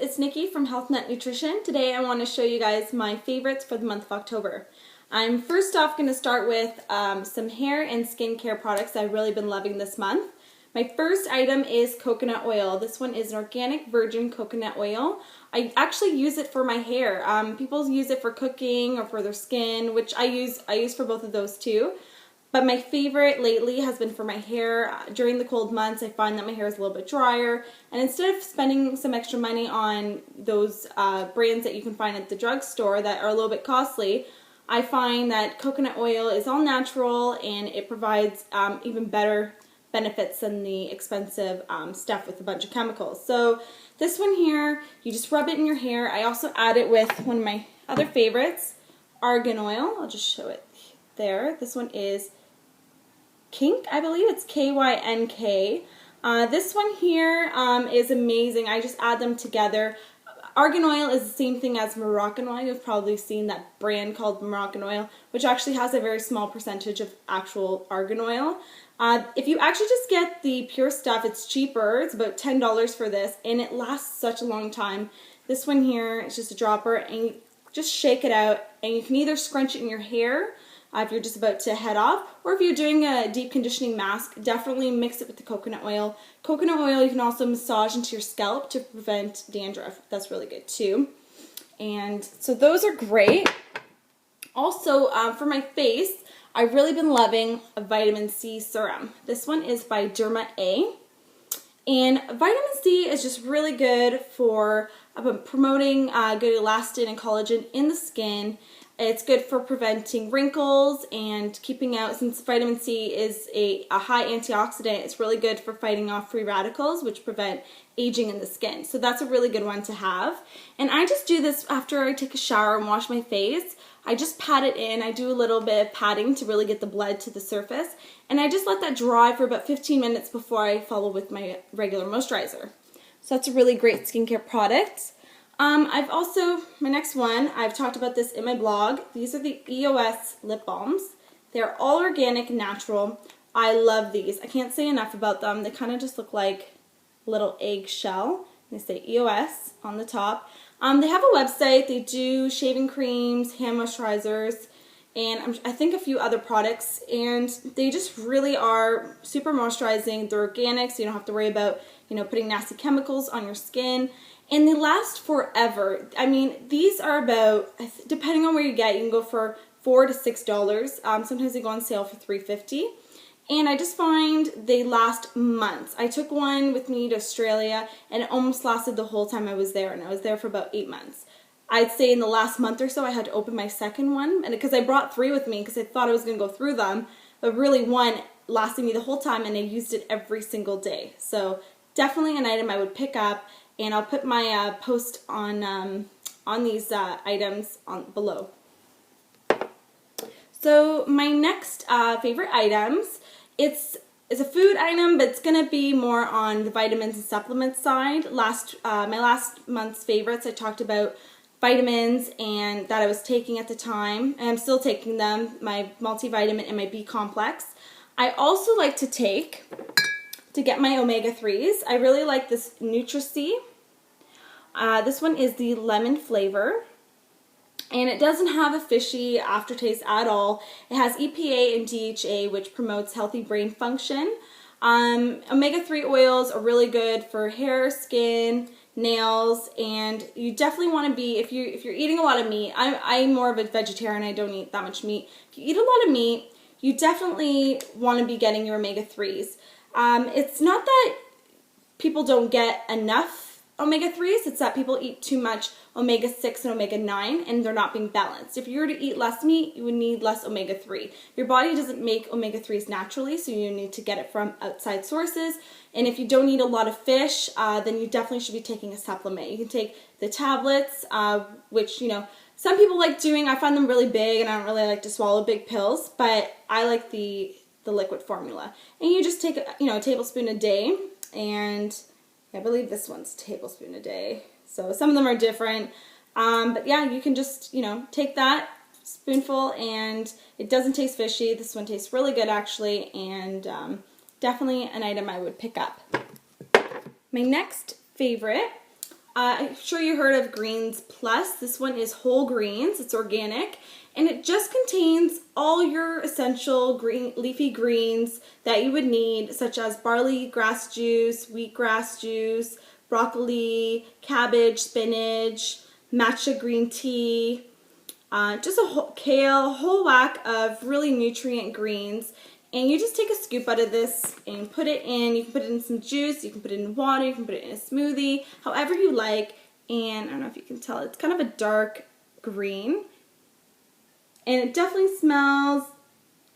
it's Nikki from HealthNut Nutrition. Today I want to show you guys my favorites for the month of October. I'm first off going to start with some hair and skincare products I've really been loving this month. My first item is coconut oil. This one is an organic virgin coconut oil. I actually use it for my hair. People use it for cooking or for their skin, which I use for both of those too. But my favorite lately has been for my hair. During the cold months, I find that my hair is a little bit drier. And instead of spending some extra money on those brands that you can find at the drugstore that are a little bit costly, I find that coconut oil is all natural and it provides even better benefits than the expensive stuff with a bunch of chemicals. So this one here, you just rub it in your hair. I also add it with one of my other favorites, argan oil. I'll just show it there. This one is Kink, I believe it's K-Y-N-K. This one here is amazing. I just add them together. Argan oil is the same thing as Moroccan oil. You've probably seen that brand called Moroccan oil, which actually has a very small percentage of actual argan oil. If you actually just get the pure stuff, it's cheaper. It's about $10 for this, and it lasts such a long time. This one here is just a dropper, and you just shake it out, and you can either scrunch it in your hair if you're just about to head off, or if you're doing a deep conditioning mask, definitely mix it with the coconut oil. Coconut oil you can also massage into your scalp to prevent dandruff. That's really good too. And so those are great. Also, for my face, I've really been loving a vitamin C serum. This one is by Derma A. And vitamin C is just really good for promoting good elastin and collagen in the skin. It's good for preventing wrinkles and keeping out, since vitamin C is a high antioxidant, it's really good for fighting off free radicals, which prevent aging in the skin. So that's a really good one to have. And I just do this after I take a shower and wash my face. I just pat it in. I do a little bit of patting to really get the blood to the surface. And I just let that dry for about 15 minutes before I follow with my regular moisturizer. So that's a really great skincare product. My next one, I've talked about this in my blog. These are the EOS lip balms. They're all organic, natural. I love these. I can't say enough about them. They kind of just look like a little eggshell. They say EOS on the top. They have a website. They do shaving creams, hand moisturizers, and I think a few other products. And they just really are super moisturizing. They're organic, so you don't have to worry about, putting nasty chemicals on your skin. And they last forever. I mean, these are about, depending on where you get, you can go for $4 to $6. Sometimes they go on sale for $3.50. And I just find they last months. I took one with me to Australia, and it almost lasted the whole time I was there, and I was there for about 8 months. I'd say in the last month or so, I had to open my second one, and because I brought 3 with me because I thought I was going to go through them, but really one lasted me the whole time, and I used it every single day. So definitely an item I would pick up. And I'll put my post on these items below. So my next favorite items, it's a food item, but it's going to be more on the vitamins and supplements side. My last month's favorites, I talked about vitamins and that I was taking at the time, and I'm still taking them, my multivitamin and my B complex. I also like to get my omega-3s. I really like this Nutri-C. This one is the lemon flavor, and it doesn't have a fishy aftertaste at all. It has EPA and DHA, which promotes healthy brain function. Omega-3 oils are really good for hair, skin, nails, and you definitely want to be, if you're eating a lot of meat, I'm more of a vegetarian, I don't eat that much meat. If you eat a lot of meat, you definitely want to be getting your omega-3s. It's not that people don't get enough omega-3s, it's that people eat too much omega-6 and omega-9 and they're not being balanced. If you were to eat less meat, you would need less omega-3. Your body doesn't make omega-3s naturally, so you need to get it from outside sources. And if you don't eat a lot of fish, then you definitely should be taking a supplement. You can take the tablets, which, some people like doing. I find them really big and I don't really like to swallow big pills, but I like the liquid formula. And you just take a tablespoon a day, and I believe this one's a tablespoon a day. So some of them are different. But yeah, you can just, take that spoonful, and it doesn't taste fishy. This one tastes really good actually, and definitely an item I would pick up. My next favorite I'm sure you heard of Greens Plus. This one is whole greens, it's organic, and it just contains all your essential green, leafy greens that you would need, such as barley grass juice, wheatgrass juice, broccoli, cabbage, spinach, matcha green tea, just a whole kale, whole whack of really nutrient greens. And you just take a scoop out of this and put it in. You can put it in some juice, you can put it in water, you can put it in a smoothie, however you like. And I don't know if you can tell, it's kind of a dark green. And it definitely smells,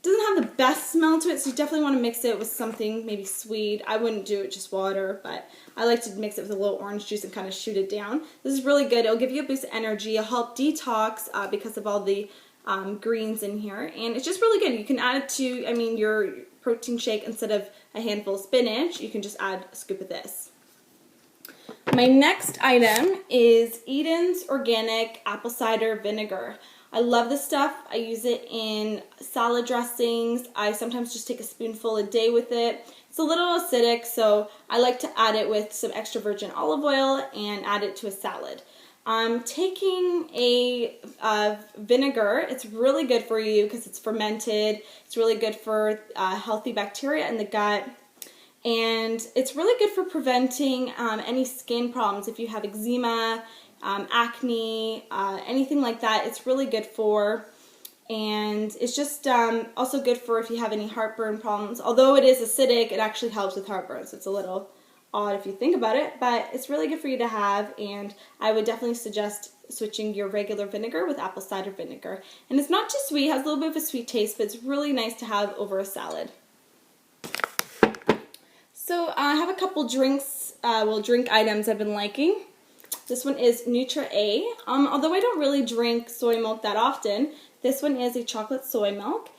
doesn't have the best smell to it, so you definitely want to mix it with something maybe sweet. I wouldn't do it just water, but I like to mix it with a little orange juice and kind of shoot it down. This is really good. It'll give you a boost of energy. It'll help detox because of all the greens in here, and it's just really good. You can add it to, I mean, your protein shake. Instead of a handful of spinach, you can just add a scoop of this. My next item is Eden's Organic Apple Cider Vinegar. I love this stuff. I use it in salad dressings. I sometimes just take a spoonful a day with it. It's a little acidic, so I like to add it with some extra virgin olive oil and add it to a salad. I'm taking a vinegar. It's really good for you because it's fermented. It's really good for healthy bacteria in the gut. And it's really good for preventing any skin problems. If you have eczema, acne, anything like that, it's really good for. And it's just also good for if you have any heartburn problems. Although it is acidic, it actually helps with heartburn. So it's a little odd if you think about it, but it's really good for you to have, and I would definitely suggest switching your regular vinegar with apple cider vinegar. And it's not too sweet, it has a little bit of a sweet taste, but it's really nice to have over a salad. So I have a couple drinks, drink items I've been liking. This one is Nutra-A. Although I don't really drink soy milk that often, this one is a chocolate soy milk.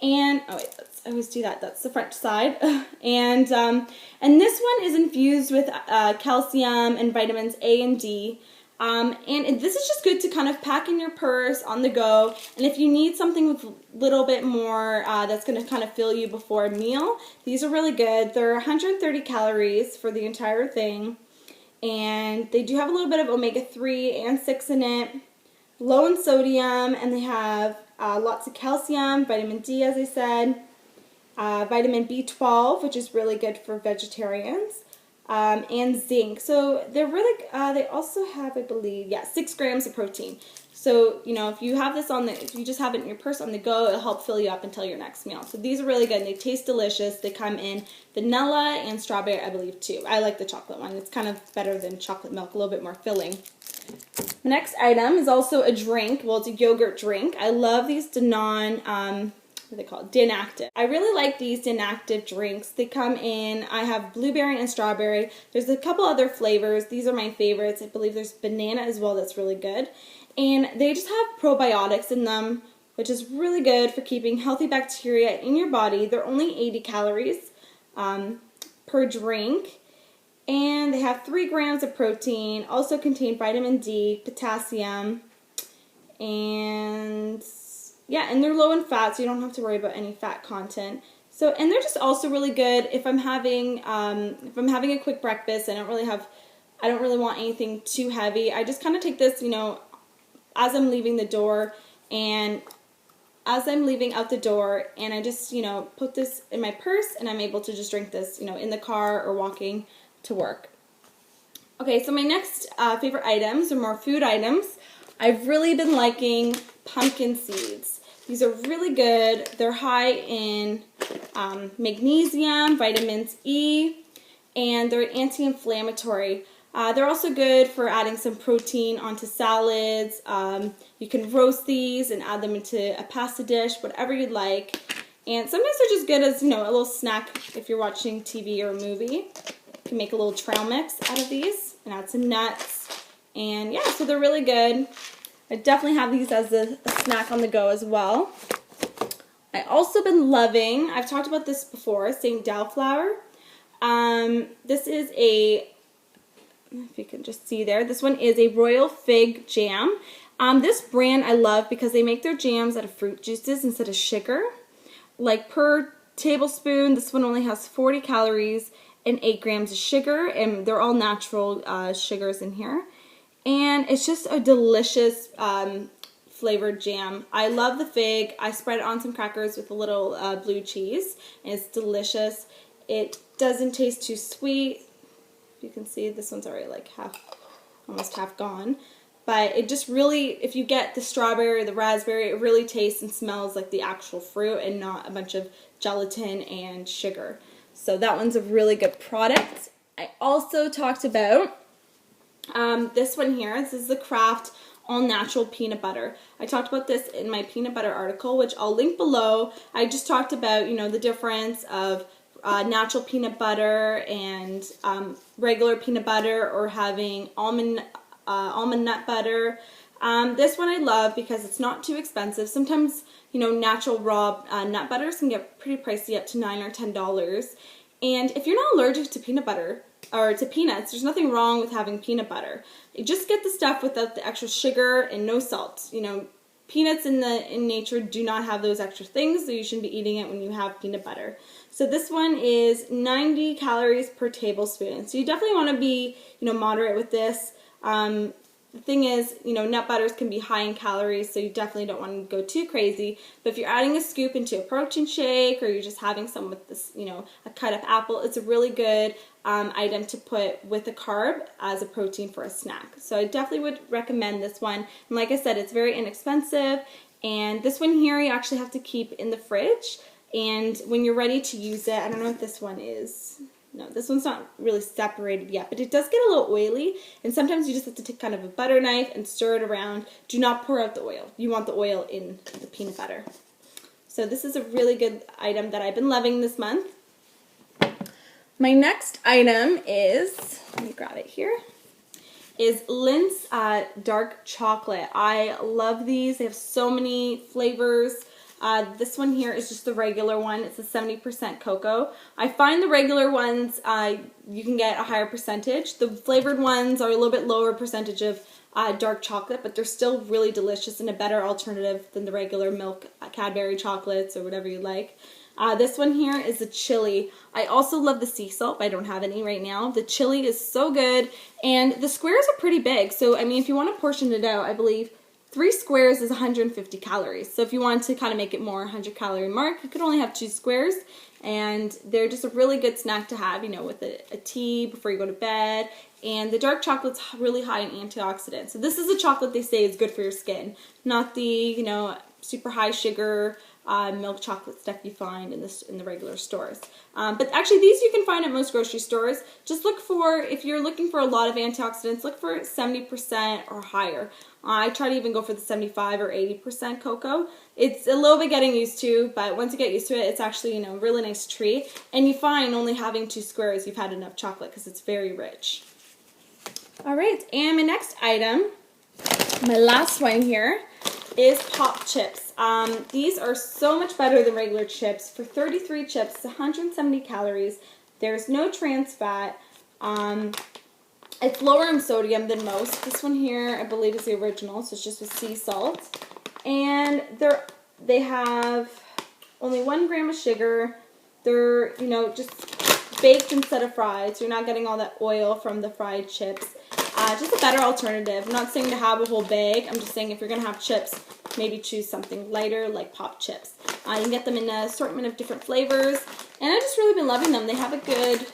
And, oh wait, I always do that, that's the French side. And this one is infused with calcium and vitamins A and D. And this is just good to kind of pack in your purse on the go. And if you need something with a little bit more that's going to kind of fill you before a meal, these are really good. They're 130 calories for the entire thing. And they do have a little bit of omega-3 and 6 in it. Low in sodium, and they have lots of calcium, vitamin D, as I said, vitamin B12, which is really good for vegetarians, and zinc. So they're really, they also have, I believe, 6 grams of protein. So, you know, if you have this if you just have it in your purse on the go, it'll help fill you up until your next meal. So these are really good. They taste delicious. They come in vanilla and strawberry, I believe, too. I like the chocolate one. It's kind of better than chocolate milk, a little bit more filling. The next item is also a drink. Well, it's a yogurt drink. I love these Danone, what are they called? Dinactive. I really like these Dinactive drinks. They come in, I have blueberry and strawberry. There's a couple other flavors. These are my favorites. I believe there's banana as well that's really good. And they just have probiotics in them, which is really good for keeping healthy bacteria in your body. They're only 80 calories per drink. And they have 3 grams of protein, also contain vitamin D, potassium, and and they're low in fat, so you don't have to worry about any fat content. So, and they're just also really good if I'm having a quick breakfast. I don't really want anything too heavy. I just kind of take this, you know, as I'm leaving the door, and as I'm leaving out the door, and I just, you know, put this in my purse, and I'm able to just drink this, you know, in the car or walking to work. Okay, so my next favorite items are more food items. I've really been liking pumpkin seeds. These are really good. They're high in magnesium, vitamins E, and they're anti-inflammatory. They're also good for adding some protein onto salads. You can roast these and add them into a pasta dish, whatever you'd like. And sometimes they're just good as, you know, a little snack if you're watching TV or a movie. You can make a little trail mix out of these and add some nuts. And yeah, so they're really good. I definitely have these as a snack on the go as well. I also been loving, I've talked about this before, St. Dow flour. This is a, if you can just see there, this one is a royal fig jam. This brand I love because they make their jams out of fruit juices instead of sugar. Like per tablespoon, this one only has 40 calories, and 8 grams of sugar, and they're all natural sugars in here. And it's just a delicious flavored jam. I love the fig. I spread it on some crackers with a little blue cheese, and it's delicious. It doesn't taste too sweet. You can see this one's already like almost half gone. But it just really, if you get the strawberry or the raspberry, it really tastes and smells like the actual fruit and not a bunch of gelatin and sugar. So that one's a really good product. I also talked about this one here. This is the Kraft All Natural Peanut Butter. I talked about this in my peanut butter article, which I'll link below. I just talked about, you know, the difference of natural peanut butter and regular peanut butter, or having almond nut butter. This one I love because it's not too expensive. Sometimes, you know, natural raw nut butters can get pretty pricey, up to $9 or $10. And if you're not allergic to peanut butter or to peanuts, there's nothing wrong with having peanut butter. You just get the stuff without the extra sugar and no salt. You know, peanuts in nature do not have those extra things, so you shouldn't be eating it when you have peanut butter. So this one is 90 calories per tablespoon. So you definitely want to be, you know, moderate with this. The thing is, you know, nut butters can be high in calories, so you definitely don't want to go too crazy. But if you're adding a scoop into a protein shake, or you're just having some with this, you know, a cut up apple, it's a really good item to put with a carb as a protein for a snack. So I definitely would recommend this one. And like I said, it's very inexpensive. And this one here you actually have to keep in the fridge. And when you're ready to use it, I don't know what this one is. No, this one's not really separated yet, but it does get a little oily, and sometimes you just have to take kind of a butter knife and stir it around. Do not pour out the oil. You want the oil in the peanut butter. So this is a really good item that I've been loving this month. My next item is, let me grab it here, is Lindt's dark chocolate. I love these. They have so many flavors. This one here is just the regular one. It's a 70% cocoa. I find the regular ones, you can get a higher percentage. The flavored ones are a little bit lower percentage of dark chocolate, but they're still really delicious and a better alternative than the regular milk Cadbury chocolates or whatever you like. This one here is the chili. I also love the sea salt, but I don't have any right now. The chili is so good, and the squares are pretty big. So, I mean, if you want to portion it out, I believe 3 squares is 150 calories. So if you want to kind of make it more 100 calorie mark, you could only have 2 squares. And they're just a really good snack to have, you know, with a tea before you go to bed. And the dark chocolate's really high in antioxidants. So this is a chocolate they say is good for your skin, not the, you know, super high sugar milk chocolate stuff you find in the regular stores. But actually these you can find at most grocery stores. Just look for, if you're looking for a lot of antioxidants, look for 70% or higher. I try to even go for the 75 or 80% cocoa. It's a little bit getting used to, but once you get used to it, it's actually, you know, a really nice treat. And you find only having 2 squares, you've had enough chocolate because it's very rich. Alright, and my next item, my last one here, is pop chips. These are so much better than regular chips. For 33 chips, it's 170 calories. There's no trans fat. It's lower in sodium than most. This one here, I believe, is the original, so it's just with sea salt. And they have only 1 gram of sugar. They're, you know, just baked instead of fried, so you're not getting all that oil from the fried chips. Just a better alternative. I'm not saying to have a whole bag. I'm just saying if you're going to have chips, maybe choose something lighter like pop chips. You can get them in an assortment of different flavors, and I've just really been loving them. They have a good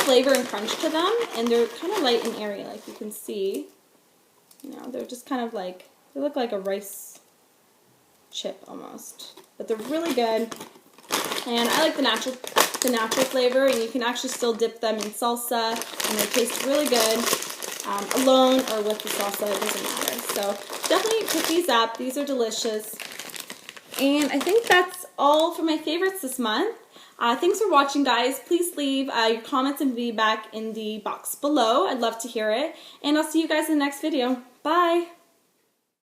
flavor and crunch to them, and they're kind of light and airy, like you can see. You know, they're just kind of like, they look like a rice chip almost, but they're really good. And I like the natural flavor, and you can actually still dip them in salsa, and they taste really good. Alone or with the salsa, it doesn't matter. So definitely pick these up. These are delicious. And I think that's all for my favorites this month. Thanks for watching, guys. Please leave your comments and feedback in the box below. I'd love to hear it. And I'll see you guys in the next video. Bye!